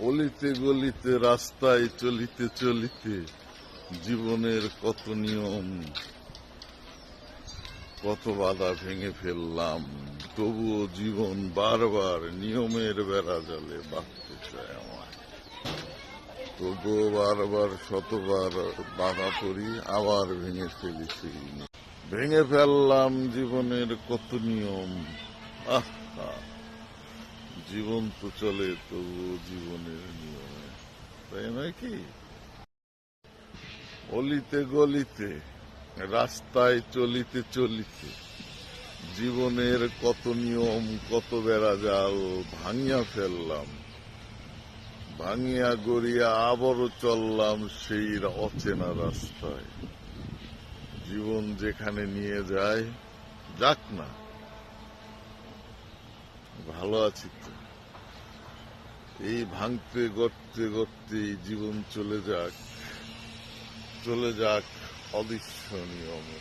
অলিতে গলিতে রাস্তায় চলিতে চলিতে জীবনের কত নিয়ম, কত বাধা ভেঙে ফেললাম, তবুও জীবন বারবার নিয়মের বেড়া জালে বাঁধতে চায় আমায়। তবুও বারবার শতবার বাধা পড়ি, আবার ভেঙে ফেলি সেই নিয়ম। ভেঙে ফেললাম জীবনের কত নিয়ম। আহা, জীবন তো চলে তবুও জীবনের নিয়মে, তাই নয় কি? অলিতে গলিতে রাস্তায় চলিতে চলিতে জীবনের কত নিয়ম, কত বেড়া জাল ভাঙিয়া ফেললাম, ভাঙিয়া গড়িয়া আবারও চললাম সেই অচেনা রাস্তায়। জীবন যেখানে নিয়ে যায় যাক না, ভালো আছি তো। এই ভাঙতে গড়তে গড়তে জীবন চলে যাক, চলে যাক অদৃশ্য নিয়মে।